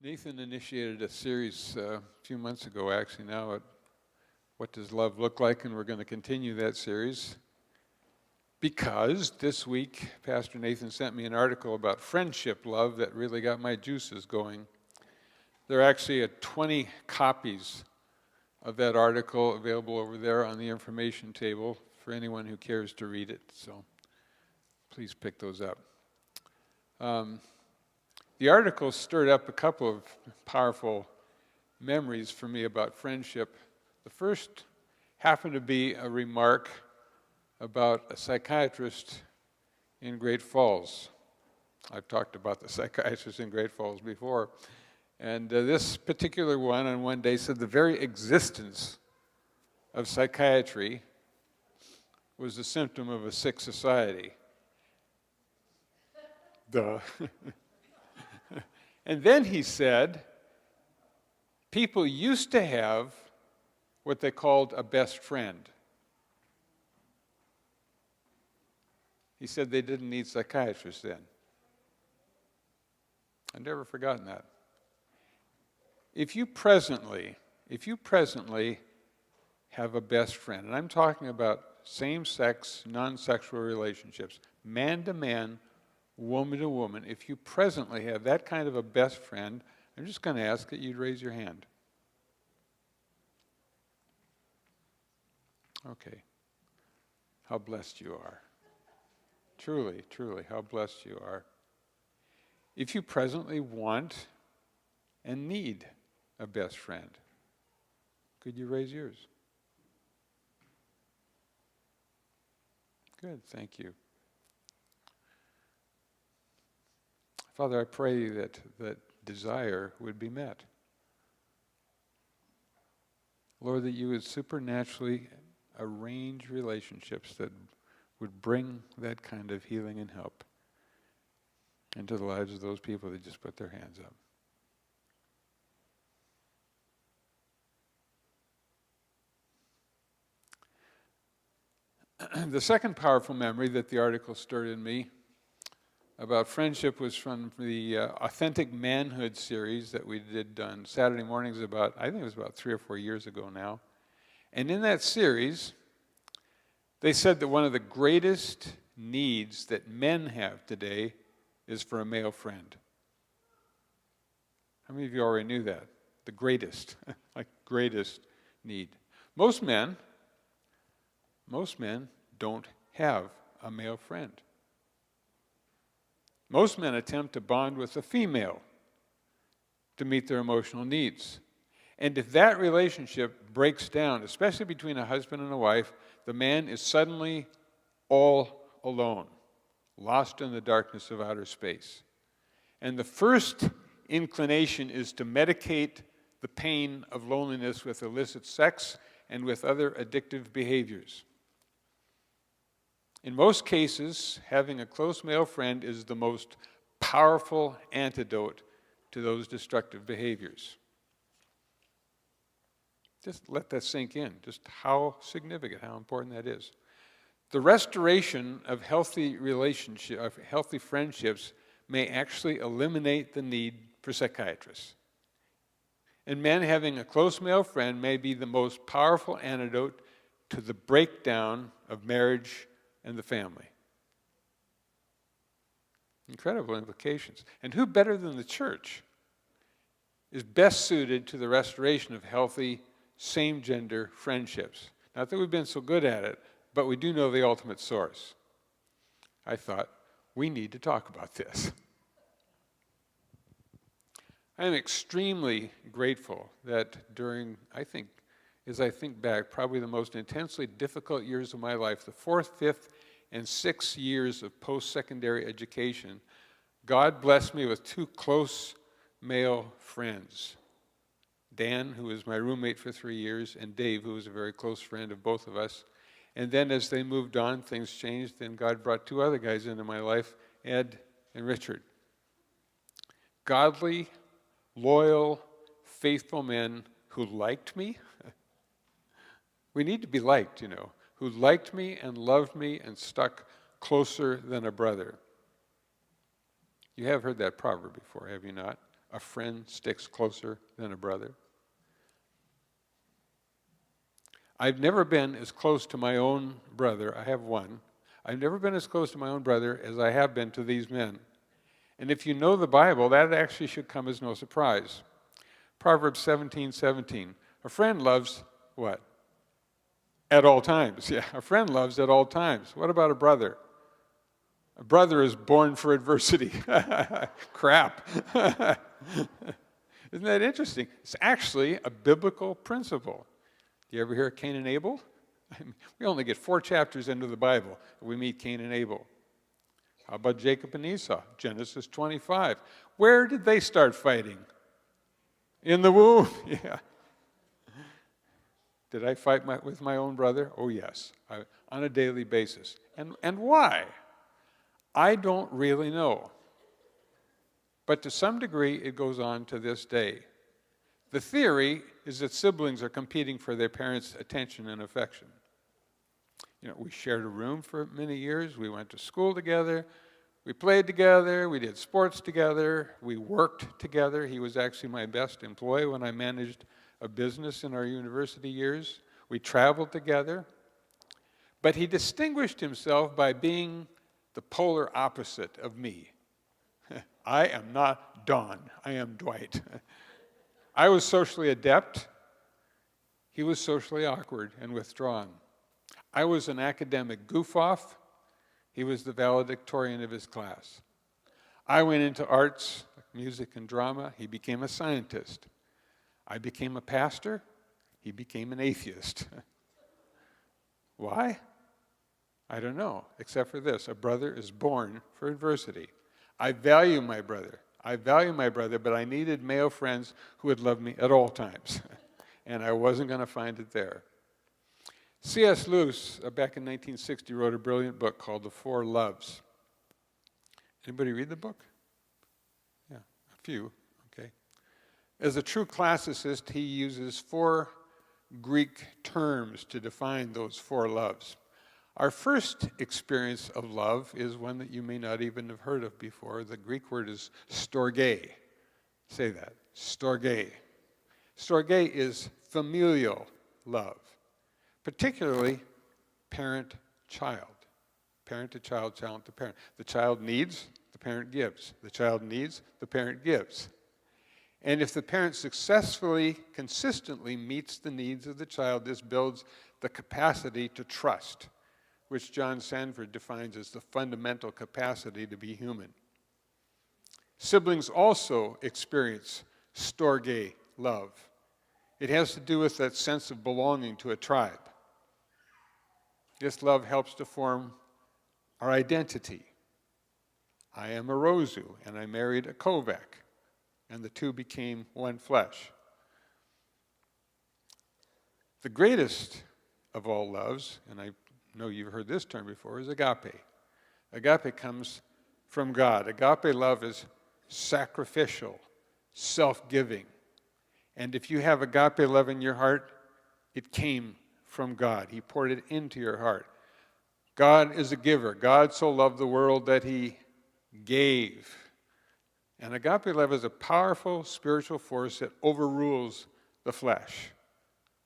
Nathan initiated a series a few months ago, actually now, at What Does Love Look Like? And we're going to continue that series because this week, Pastor Nathan sent me an article about friendship love that really got my juices going. There are actually 20 copies of that article available over there on the information table for anyone who cares to read it, so please pick those up. The article stirred up a couple of powerful memories for me about friendship. The first happened to be a remark about a psychiatrist in Great Falls. I've talked about the psychiatrist in Great Falls before. And this particular one on one day said the very existence of psychiatry was a symptom of a sick society. Duh. And then he said, people used to have what they called a best friend. He said they didn't need psychiatrists then. I've never forgotten that. If you presently have a best friend, and I'm talking about same-sex, non-sexual relationships, man to man, woman to woman, if you presently have that kind of a best friend, I'm just going to ask that you'd raise your hand. Okay. How blessed you are. Truly, truly, how blessed you are. If you presently want and need a best friend, could you raise yours? Good, thank you. Father, I pray that desire would be met. Lord, that you would supernaturally arrange relationships that would bring that kind of healing and help into the lives of those people that just put their hands up. The second powerful memory that the article stirred in me about friendship was from the Authentic Manhood series that we did on Saturday mornings I think it was about 3 or 4 years ago now. And in that series, they said that one of the greatest needs that men have today is for a male friend. How many of you already knew that? The greatest, like greatest need. Most men don't have a male friend. Most men attempt to bond with a female to meet their emotional needs. And if that relationship breaks down, especially between a husband and a wife, the man is suddenly all alone, lost in the darkness of outer space. And the first inclination is to medicate the pain of loneliness with illicit sex and with other addictive behaviors. In most cases, having a close male friend is the most powerful antidote to those destructive behaviors. Just let that sink in, just how significant, how important that is. The restoration of healthy friendships may actually eliminate the need for psychiatrists. And men having a close male friend may be the most powerful antidote to the breakdown of marriage and the family. Incredible implications. And who better than the church is best suited to the restoration of healthy same-gender friendships? Not that we've been so good at it, but we do know the ultimate source. I thought, we need to talk about this. I am extremely grateful that during, as I think back, probably the most intensely difficult years of my life, the 4th, 5th, and 6th years of post-secondary education, God blessed me with 2 close male friends. Dan, who was my roommate for 3 years, and Dave, who was a very close friend of both of us. And then as they moved on, things changed, and God brought 2 other guys into my life, Ed and Richard. Godly, loyal, faithful men who liked me. We need to be liked, who liked me and loved me and stuck closer than a brother. You have heard that proverb before, have you not? a friend sticks closer than a brother. I've never been as close to my own brother. I have one. I've never been as close to my own brother as I have been to these men. And if you know the Bible, that actually should come as no surprise. Proverbs 17:17. A friend loves what? At all times. Yeah, a friend loves at all times. What about a brother? A brother is born for adversity. Crap. Isn't that interesting? It's actually a biblical principle. Do you ever hear of Cain and Abel? We only get 4 chapters into the Bible, and we meet Cain and Abel. How about Jacob and Esau? Genesis 25. Where did they start fighting? In the womb. Yeah. Did I fight with my own brother? Oh, yes, on a daily basis. And why? I don't really know. But to some degree, it goes on to this day. The theory is that siblings are competing for their parents' attention and affection. You know, we shared a room for many years. We went to school together. We played together. We did sports together. We worked together. He was actually my best employee when I managed a business in our university years. We traveled together. But he distinguished himself by being the polar opposite of me. I am not Don. I am Dwight. I was socially adept. He was socially awkward and withdrawn. I was an academic goof-off. He was the valedictorian of his class. I went into arts, music and drama. He became a scientist. I became a pastor. He became an atheist. Why? I don't know, except for this. A brother is born for adversity. I value my brother. But I needed male friends who would love me at all times. And I wasn't going to find it there. C.S. Lewis, back in 1960, wrote a brilliant book called The Four Loves. Anybody read the book? Yeah, a few, okay. As a true classicist, he uses 4 Greek terms to define those 4 loves. Our first experience of love is one that you may not even have heard of before. The Greek word is storge. Say that, storge. Storge is familial love, particularly parent-child. Parent to child, child to parent. The child needs, the parent gives. The child needs, the parent gives. And if the parent successfully, consistently meets the needs of the child, this builds the capacity to trust, which John Sanford defines as the fundamental capacity to be human. Siblings also experience storge love. It has to do with that sense of belonging to a tribe. This love helps to form our identity. I am a Rosu, and I married a Kovac, and the two became one flesh. The greatest of all loves, and I know you've heard this term before, is agape. Agape comes from God. Agape love is sacrificial, self-giving. And if you have agape love in your heart, it came from God. He poured it into your heart. God is a giver. God so loved the world that he gave. And agape love is a powerful spiritual force that overrules the flesh.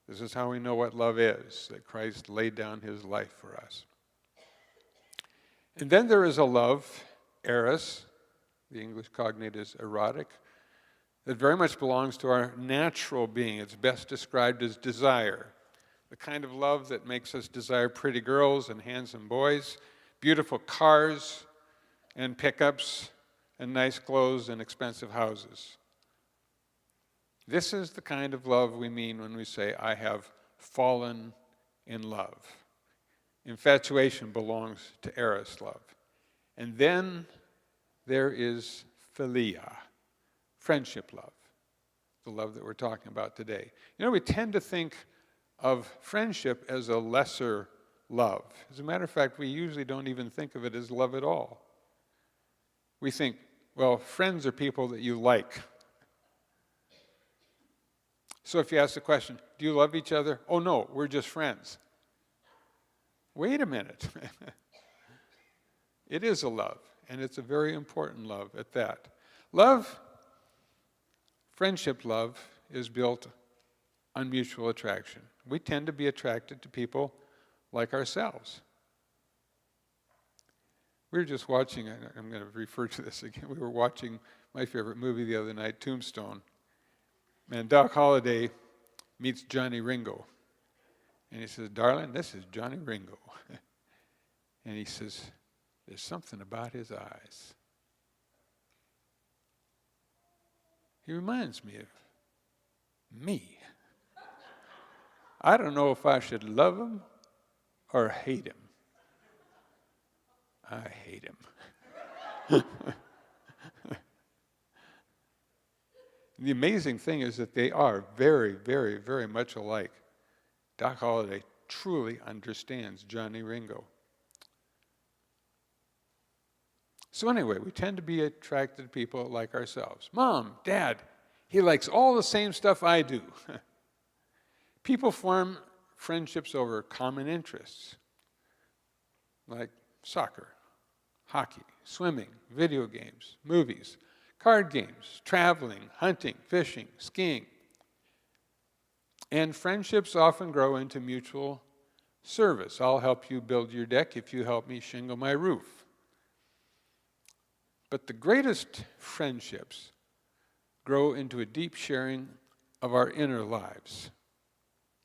This is how we know what love is, that Christ laid down his life for us. And then there is a love, eros, the English cognate is erotic, that very much belongs to our natural being. It's best described as desire. The kind of love that makes us desire pretty girls and handsome boys, beautiful cars and pickups, and nice clothes and expensive houses. This is the kind of love we mean when we say, I have fallen in love. Infatuation belongs to eros love. And then there is philia, friendship love, the love that we're talking about today. You know, we tend to think of friendship as a lesser love. As a matter of fact, we usually don't even think of it as love at all. We think, well, friends are people that you like. So if you ask the question, do you love each other? Oh no, we're just friends. Wait a minute. It is a love, and it's a very important love at that. Love friendship love is built on mutual attraction. We tend to be attracted to people like ourselves. We were just watching, I'm going to refer to this again, we were watching my favorite movie the other night, Tombstone. And Doc Holliday meets Johnny Ringo. And he says, "Darling, this is Johnny Ringo." And he says, "There's something about his eyes. He reminds me of me. I don't know if I should love him or hate him. I hate him." The amazing thing is that they are very, very, very much alike. Doc Holliday truly understands Johnny Ringo. So anyway, we tend to be attracted to people like ourselves. Mom, Dad, he likes all the same stuff I do. People form friendships over common interests, like soccer, hockey, swimming, video games, movies, card games, traveling, hunting, fishing, skiing. And friendships often grow into mutual service. I'll help you build your deck if you help me shingle my roof. But the greatest friendships grow into a deep sharing of our inner lives.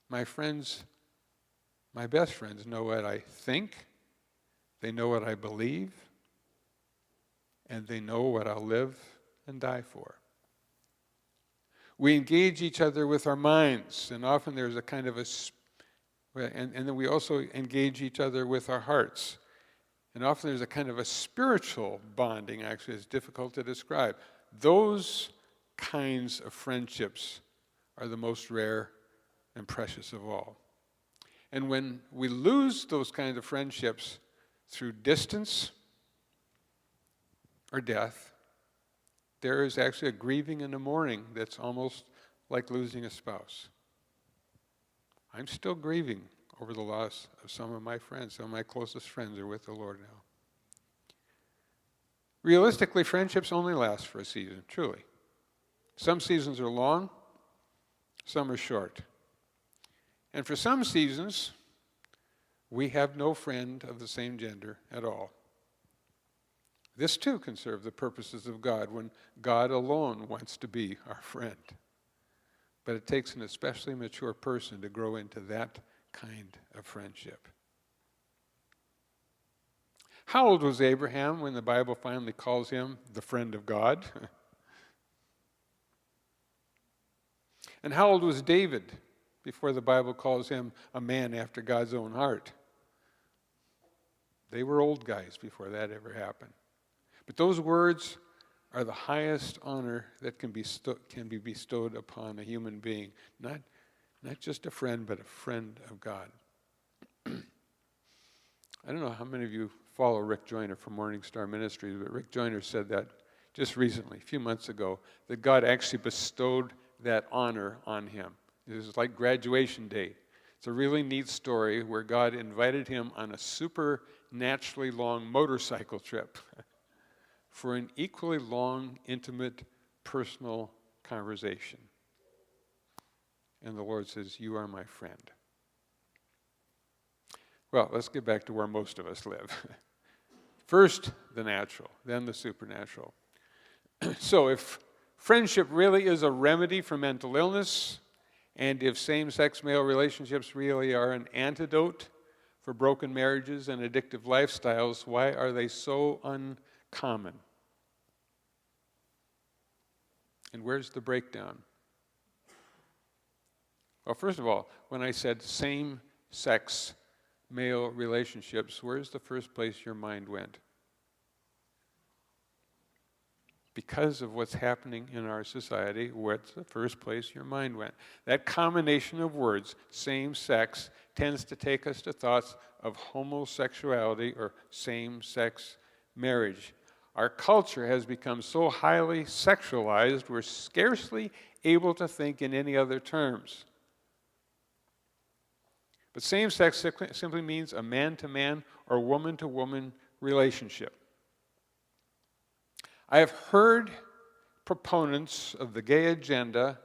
My friends, my best friends, know what I think, they know what I believe, and they know what I'll live and die for. We engage each other with our minds, and often there's a kind of and then we also engage each other with our hearts. And often there's a kind of a spiritual bonding, actually, it's difficult to describe. Those kinds of friendships are the most rare and precious of all. And when we lose those kinds of friendships through distance or death, there is actually a grieving and a mourning that's almost like losing a spouse. I'm still grieving over the loss of some of my friends. Some of my closest friends are with the Lord now. Realistically, friendships only last for a season, truly. Some seasons are long, some are short. And for some seasons, we have no friend of the same gender at all. This too can serve the purposes of God when God alone wants to be our friend. But it takes an especially mature person to grow into that kind of friendship. How old was Abraham when the Bible finally calls him the friend of God? And how old was David before the Bible calls him a man after God's own heart? They were old guys before that ever happened. But those words are the highest honor that can be bestowed upon a human being. Not just a friend, but a friend of God. I don't know how many of you follow Rick Joyner from Morning Star Ministries, but Rick Joyner said that just recently, a few months ago, that God actually bestowed that honor on him. It was like graduation day. It's a really neat story where God invited him on a supernaturally long motorcycle trip for an equally long, intimate, personal conversation. And the Lord says, "You are my friend." Well, let's get back to where most of us live. First, the natural, then the supernatural. So if friendship really is a remedy for mental illness, and if same-sex male relationships really are an antidote for broken marriages and addictive lifestyles, why are they so uncommon? And where's the breakdown? Well, first of all, when I said same-sex male relationships, where's the first place your mind went? Because of what's happening in our society, what's the first place your mind went? That combination of words, same-sex, tends to take us to thoughts of homosexuality or same-sex marriage. Our culture has become so highly sexualized, we're scarcely able to think in any other terms. But same-sex simply means a man-to-man or woman-to-woman relationship. I have heard proponents of the gay agenda,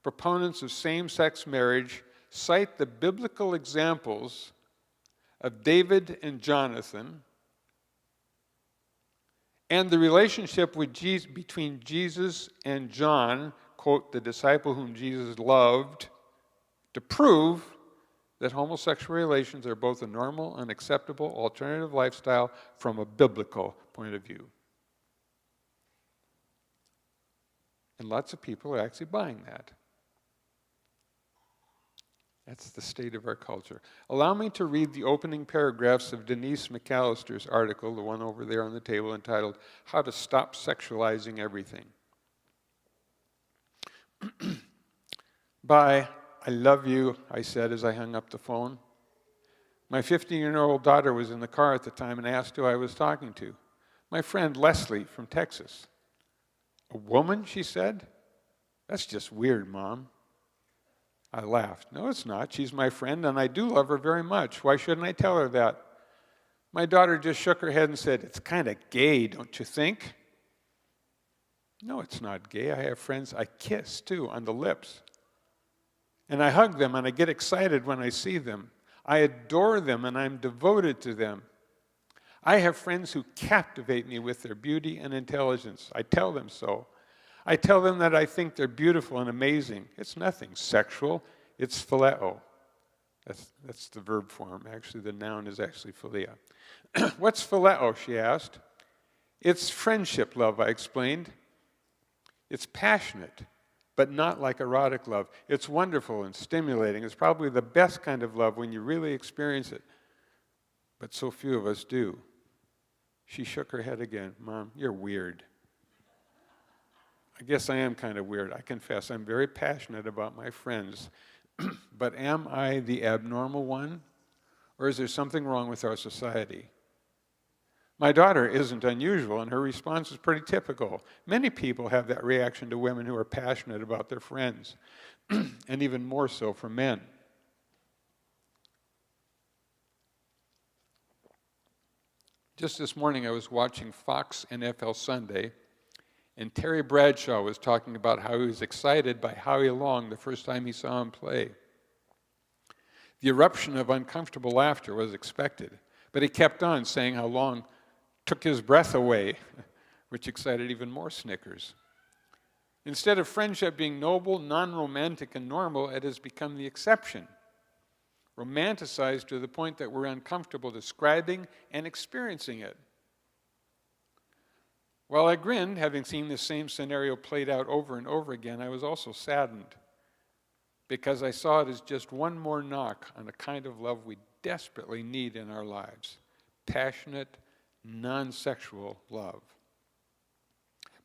proponents of same-sex marriage, cite the biblical examples of David and Jonathan and the relationship between Jesus and John, quote, the disciple whom Jesus loved, to prove that homosexual relations are both a normal and acceptable alternative lifestyle from a biblical point of view. And lots of people are actually buying that. That's the state of our culture. Allow me to read the opening paragraphs of Denise McAllister's article, the one over there on the table, entitled, How to Stop Sexualizing Everything. Bye. I love you, I said as I hung up the phone. My 15-year-old daughter was in the car at the time and asked who I was talking to. My friend Leslie from Texas. A woman, she said? That's just weird, Mom. I laughed. No, it's not. She's my friend, and I do love her very much. Why shouldn't I tell her that? My daughter just shook her head and said, it's kind of gay, don't you think? No, it's not gay. I have friends I kiss, too, on the lips. And I hug them, and I get excited when I see them. I adore them, and I'm devoted to them. I have friends who captivate me with their beauty and intelligence. I tell them so. I tell them that I think they're beautiful and amazing. It's nothing sexual. It's phileo. That's the verb form. Actually, the noun is actually philia. What's phileo, she asked. It's friendship love, I explained. It's passionate, but not like erotic love. It's wonderful and stimulating. It's probably the best kind of love when you really experience it. But so few of us do. She shook her head again. Mom, you're weird. I guess I am kind of weird. I confess, I'm very passionate about my friends. But am I the abnormal one? Or is there something wrong with our society? My daughter isn't unusual, and her response is pretty typical. Many people have that reaction to women who are passionate about their friends, and even more so for men. Just this morning, I was watching Fox NFL Sunday, and Terry Bradshaw was talking about how he was excited by Howie Long the first time he saw him play. The eruption of uncomfortable laughter was expected, but he kept on saying how Long took his breath away, which excited even more snickers. Instead of friendship being noble, non-romantic, and normal, it has become the exception, romanticized to the point that we're uncomfortable describing and experiencing it. While I grinned, having seen this same scenario played out over and over again, I was also saddened because I saw it as just one more knock on a kind of love we desperately need in our lives, passionate, non-sexual love.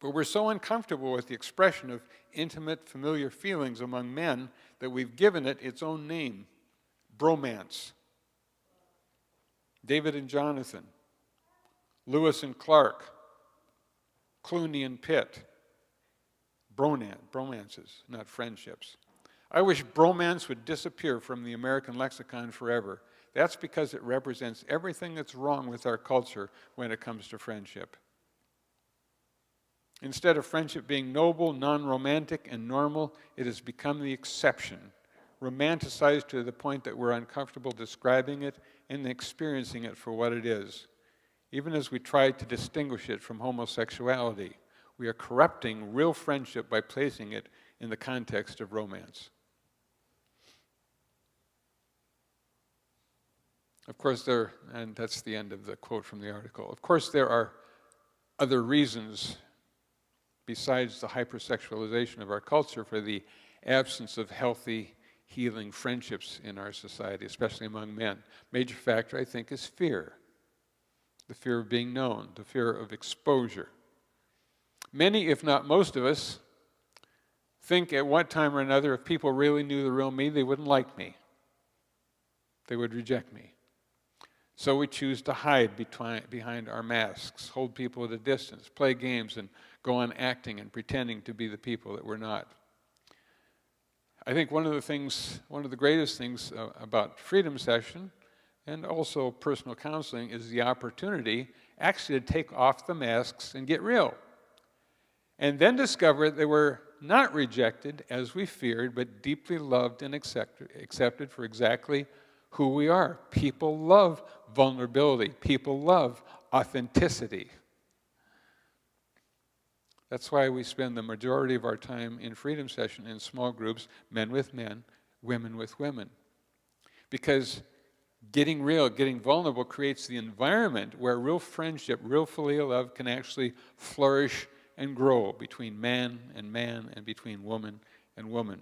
But we're so uncomfortable with the expression of intimate, familiar feelings among men that we've given it its own name, bromance. David and Jonathan, Lewis and Clark, Clooney and Pitt. Bromances, not friendships. I wish bromance would disappear from the American lexicon forever. That's because it represents everything that's wrong with our culture when it comes to friendship. Instead of friendship being noble, non-romantic, and normal, it has become the exception, romanticized to the point that we're uncomfortable describing it and experiencing it for what it is. Even as we try to distinguish it from homosexuality, we are corrupting real friendship by placing it in the context of romance. Of course, and that's the end of the quote from the article. Of course, there are other reasons besides the hypersexualization of our culture for the absence of healthy, healing friendships in our society, especially among men. Major factor, I think, is fear. The fear of being known, the fear of exposure. Many, if not most of us, think at one time or another, if people really knew the real me, they wouldn't like me. They would reject me. So we choose to hide behind our masks, hold people at a distance, play games, and go on acting and pretending to be the people that we're not. I think one of the greatest things about Freedom Session and also personal counseling is the opportunity actually to take off the masks and get real. and then discover they were not rejected as we feared, but deeply loved and accepted for exactly who we are. People love vulnerability. People love authenticity. That's why we spend the majority of our time in Freedom Session in small groups, men with men, women with women. Because getting real, getting vulnerable creates the environment where real friendship, real Philia love can actually flourish and grow between man and between woman and woman.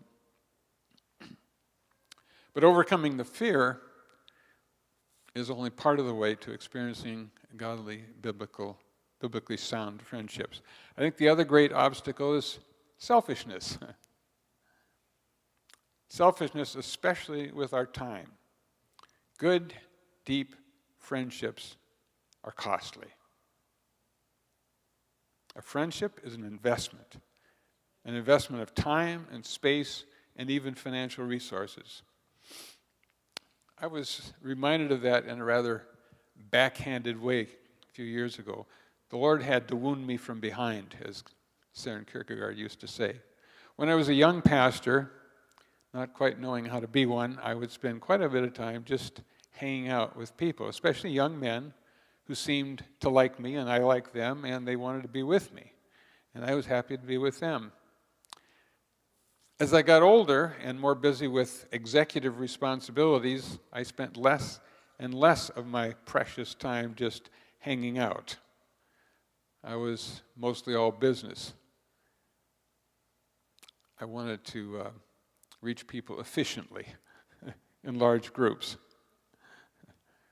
But overcoming the fear is only part of the way to experiencing godly, biblically sound friendships. I think the other great obstacle is selfishness. Selfishness, especially with our time. Good, deep friendships are costly. A friendship is an investment of time and space and even financial resources. I was reminded of that in a rather backhanded way a few years ago. The Lord had to wound me from behind, as Søren Kierkegaard used to say. When I was a young pastor, not quite knowing how to be one, I would spend quite a bit of time just hanging out with people, especially young men who seemed to like me and I liked them, and they wanted to be with me. And I was happy to be with them. As I got older and more busy with executive responsibilities, I spent less and less of my precious time just hanging out. I was mostly all business. I wanted to reach people efficiently in large groups.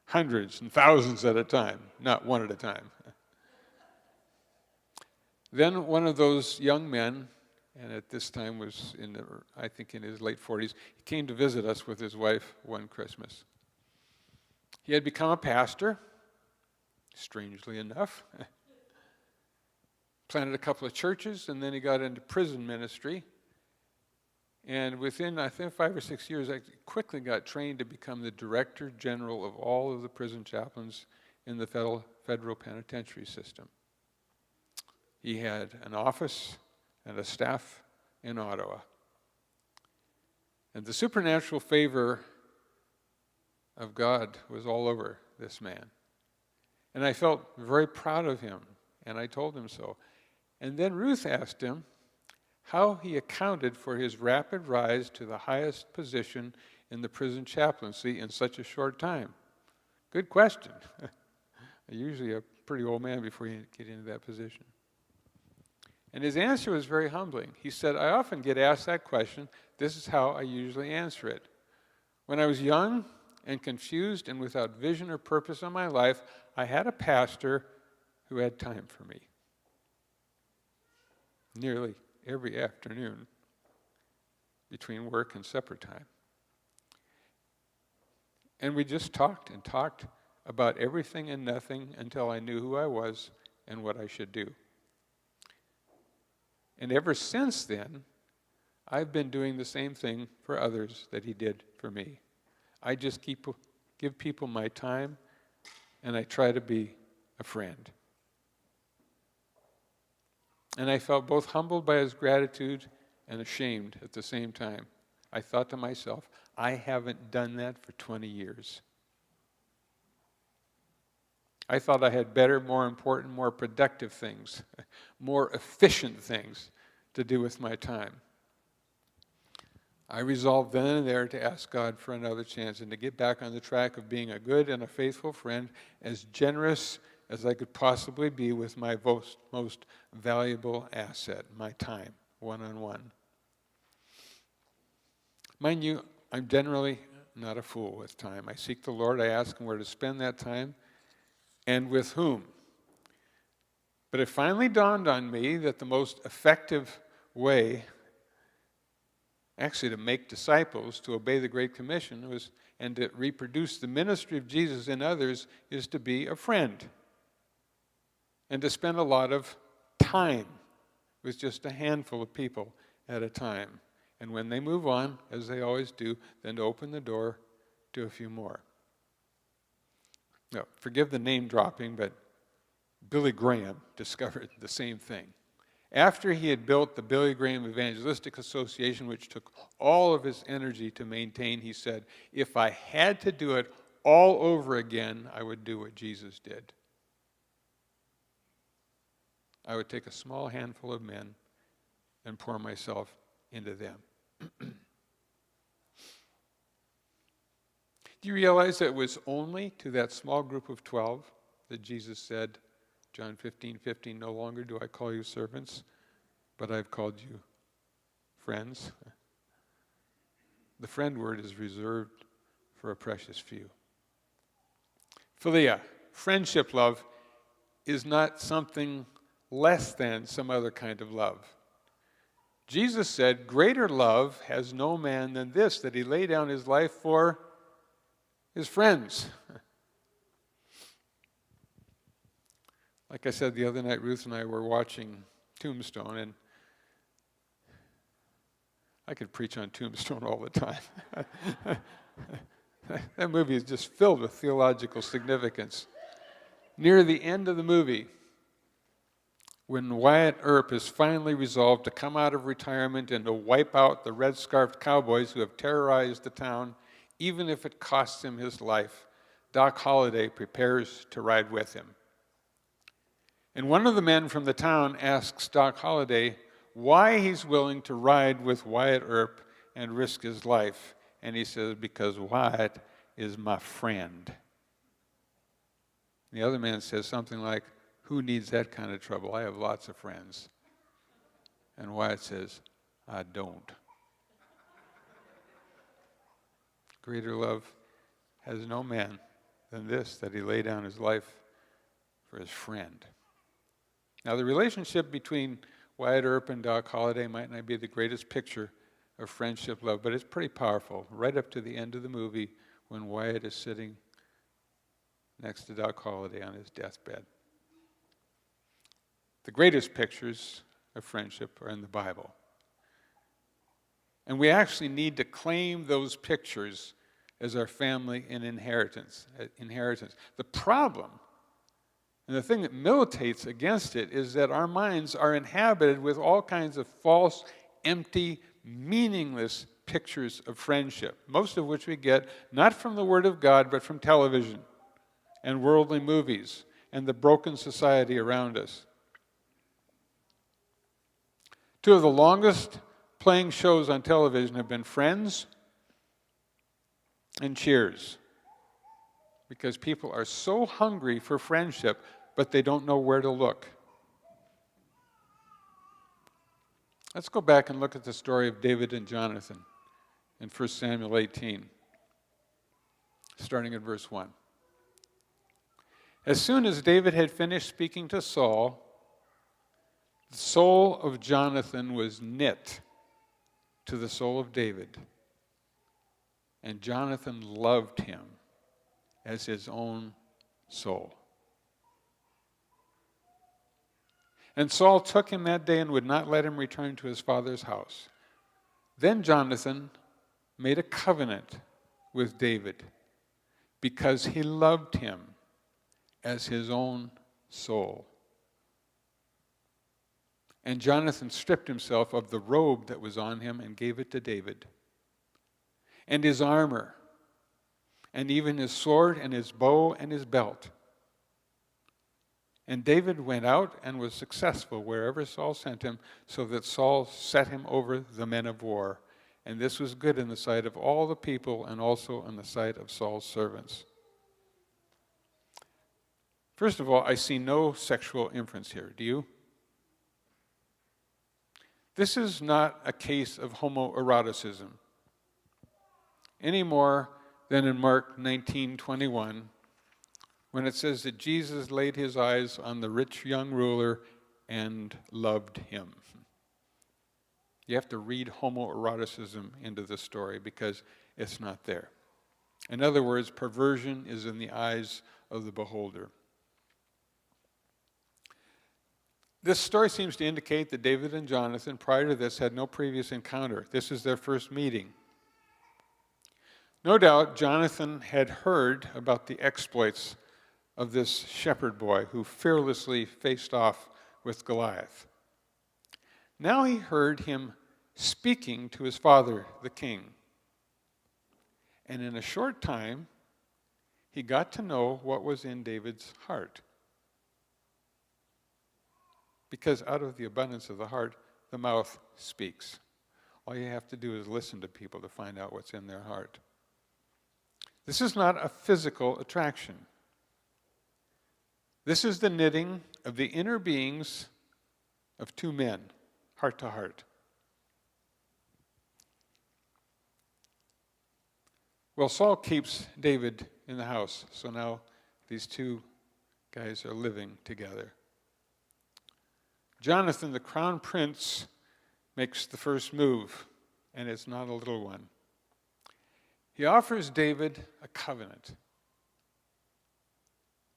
Hundreds and thousands at a time, not one at a time. Then one of those young men, and at this time was I think in his late 40s, he came to visit us with his wife one Christmas. He had become a pastor, strangely enough. Planted a couple of churches, and then he got into prison ministry. And within, I think, 5 or 6 years, I quickly got trained to become the director general of all of the prison chaplains in the federal penitentiary system. He had an office and a staff in Ottawa. And the supernatural favor of God was all over this man. And I felt very proud of him, and I told him so. And then Ruth asked him how he accounted for his rapid rise to the highest position in the prison chaplaincy in such a short time. Good question. Usually a pretty old man before you get into that position. And his answer was very humbling. He said, I often get asked that question. This is how I usually answer it. When I was young and confused and without vision or purpose in my life, I had a pastor who had time for me. Nearly every afternoon between work and supper time. And we just talked and talked about everything and nothing until I knew who I was and what I should do. And ever since then, I've been doing the same thing for others that he did for me. I just give people my time, and I try to be a friend. And I felt both humbled by his gratitude and ashamed at the same time. I thought to myself, I haven't done that for 20 years. I thought I had better, more important, more productive things, more efficient things to do with my time. I resolved then and there to ask God for another chance and to get back on the track of being a good and a faithful friend, as generous as I could possibly be with my most valuable asset, my time, one-on-one. Mind you, I'm generally not a fool with time. I seek the Lord, I ask him where to spend that time and with whom. But it finally dawned on me that the most effective way actually to make disciples, to obey the Great Commission, and to reproduce the ministry of Jesus in others, is to be a friend. And to spend a lot of time with just a handful of people at a time. And when they move on, as they always do, then to open the door to a few more. Now, forgive the name dropping, but Billy Graham discovered the same thing. After he had built the Billy Graham Evangelistic Association, which took all of his energy to maintain, he said, if I had to do it all over again, I would do what Jesus did. I would take a small handful of men and pour myself into them. Do you realize that it was only to that small group of 12 that Jesus said, John 15:15, no longer do I call you servants, but I've called you friends? The friend word is reserved for a precious few. Philia, friendship love, is not something less than some other kind of love. Jesus said, greater love has no man than this, that he lay down his life for his friends. Like I said the other night, Ruth and I were watching Tombstone, and I could preach on Tombstone all the time. That movie is just filled with theological significance. Near the end of the movie, when Wyatt Earp is finally resolved to come out of retirement and to wipe out the red-scarfed cowboys who have terrorized the town, even if it costs him his life, Doc Holliday prepares to ride with him. And one of the men from the town asks Doc Holliday why he's willing to ride with Wyatt Earp and risk his life. And he says, because Wyatt is my friend. The other man says something like, who needs that kind of trouble? I have lots of friends. And Wyatt says, I don't. Greater love has no man than this, that he lay down his life for his friend. Now, the relationship between Wyatt Earp and Doc Holliday might not be the greatest picture of friendship love, but it's pretty powerful, right up to the end of the movie when Wyatt is sitting next to Doc Holliday on his deathbed. The greatest pictures of friendship are in the Bible. And we actually need to claim those pictures as our family and inheritance. The problem, and the thing that militates against it, is that our minds are inhabited with all kinds of false, empty, meaningless pictures of friendship, most of which we get not from the Word of God, but from television and worldly movies and the broken society around us. Two of the longest playing shows on television have been Friends and Cheers, because people are so hungry for friendship, but they don't know where to look. Let's go back and look at the story of David and Jonathan in 1 Samuel 18, starting at verse 1. As soon as David had finished speaking to Saul, the soul of Jonathan was knit to the soul of David, and Jonathan loved him as his own soul. And Saul took him that day and would not let him return to his father's house. Then Jonathan made a covenant with David because he loved him as his own soul. And Jonathan stripped himself of the robe that was on him and gave it to David, and his armor, and even his sword and his bow and his belt. And David went out and was successful wherever Saul sent him, so that Saul set him over the men of war. And this was good in the sight of all the people and also in the sight of Saul's servants. First of all, I see no sexual inference here. Do you? This is not a case of homoeroticism, any more than in Mark 19:21, when it says that Jesus laid his eyes on the rich young ruler and loved him. You have to read homoeroticism into the story because it's not there. In other words, perversion is in the eyes of the beholder. This story seems to indicate that David and Jonathan, prior to this, had no previous encounter. This is their first meeting. No doubt, Jonathan had heard about the exploits of this shepherd boy who fearlessly faced off with Goliath. Now he heard him speaking to his father, the king. And in a short time, he got to know what was in David's heart. Because out of the abundance of the heart, the mouth speaks. All you have to do is listen to people to find out what's in their heart. This is not a physical attraction. This is the knitting of the inner beings of two men, heart to heart. Well, Saul keeps David in the house, so now these two guys are living together. Jonathan, the crown prince, makes the first move, and it's not a little one. He offers David a covenant.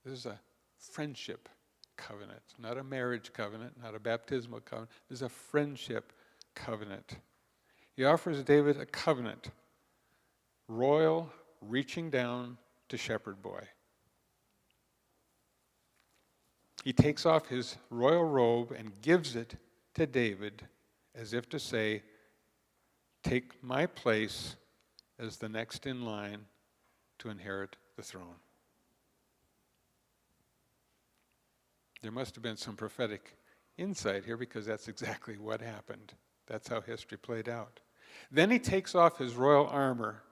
This is a friendship covenant, not a marriage covenant, not a baptismal covenant. This is a friendship covenant. He offers David a covenant, royal, reaching down to shepherd boy. He takes off his royal robe and gives it to David as if to say, take my place as the next in line to inherit the throne. There must have been some prophetic insight here because that's exactly what happened. That's how history played out. Then he takes off his royal armor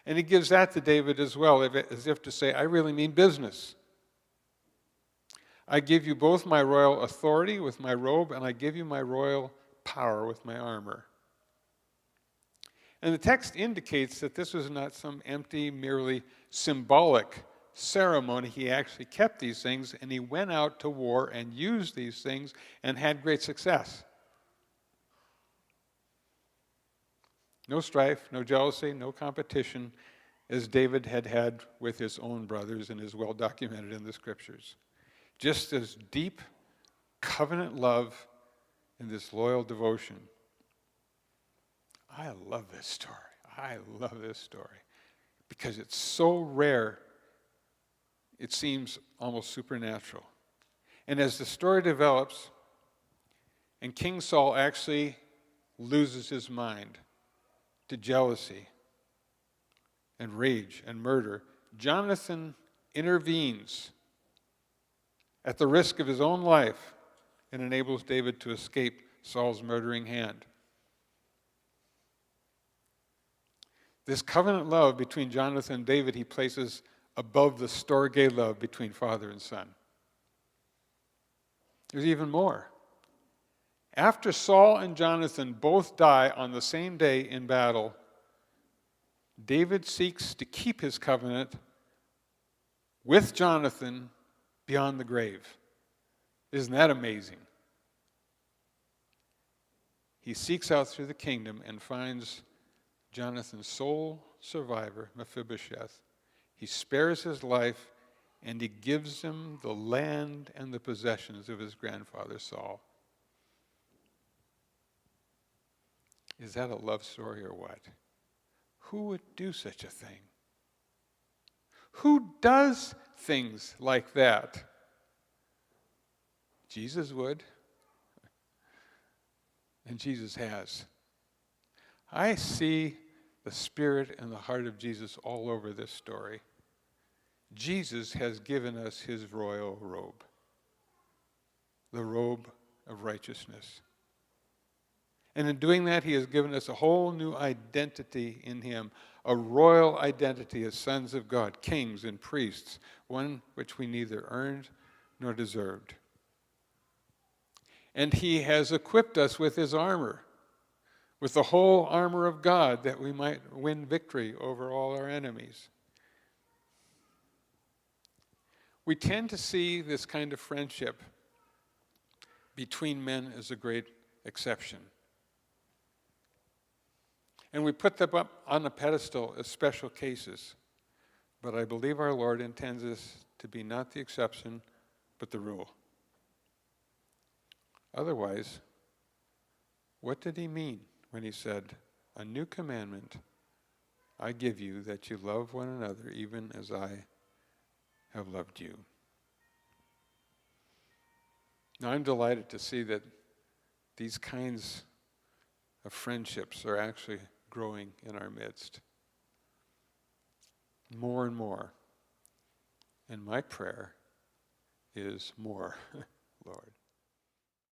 and he gives that to David as well, as if to say, I really mean business. I give you both my royal authority with my robe, and I give you my royal power with my armor. And the text indicates that this was not some empty, merely symbolic ceremony. He actually kept these things, and he went out to war and used these things and had great success. No strife, no jealousy, no competition, as David had had with his own brothers and is well documented in the scriptures. Just as deep covenant love and this loyal devotion. I love this story. I love this story because it's so rare, it seems almost supernatural. And as the story develops, and King Saul actually loses his mind to jealousy and rage and murder, Jonathan intervenes at the risk of his own life and enables David to escape Saul's murdering hand. This covenant love between Jonathan and David he places above the storge love between father and son. There's even more. After Saul and Jonathan both die on the same day in battle, David seeks to keep his covenant with Jonathan beyond the grave. Isn't that amazing? He seeks out through the kingdom and finds Jonathan's sole survivor, Mephibosheth. He spares his life and he gives him the land and the possessions of his grandfather Saul. Is that a love story or what? Who would do such a thing? Who does things like that? Jesus would. And Jesus has. I see the spirit and the heart of Jesus all over this story. Jesus has given us his royal robe, the robe of righteousness. And in doing that, he has given us a whole new identity in him, a royal identity as sons of God, kings and priests, one which we neither earned nor deserved. And he has equipped us with his armor, with the whole armor of God, that we might win victory over all our enemies. We tend to see this kind of friendship between men as a great exception. And we put them up on a pedestal as special cases. But I believe our Lord intends this to be not the exception, but the rule. Otherwise, what did he mean when he said, "A new commandment I give you, that you love one another even as I have loved you"? Now, I'm delighted to see that these kinds of friendships are actually growing in our midst. More and more. And my prayer is more, Lord.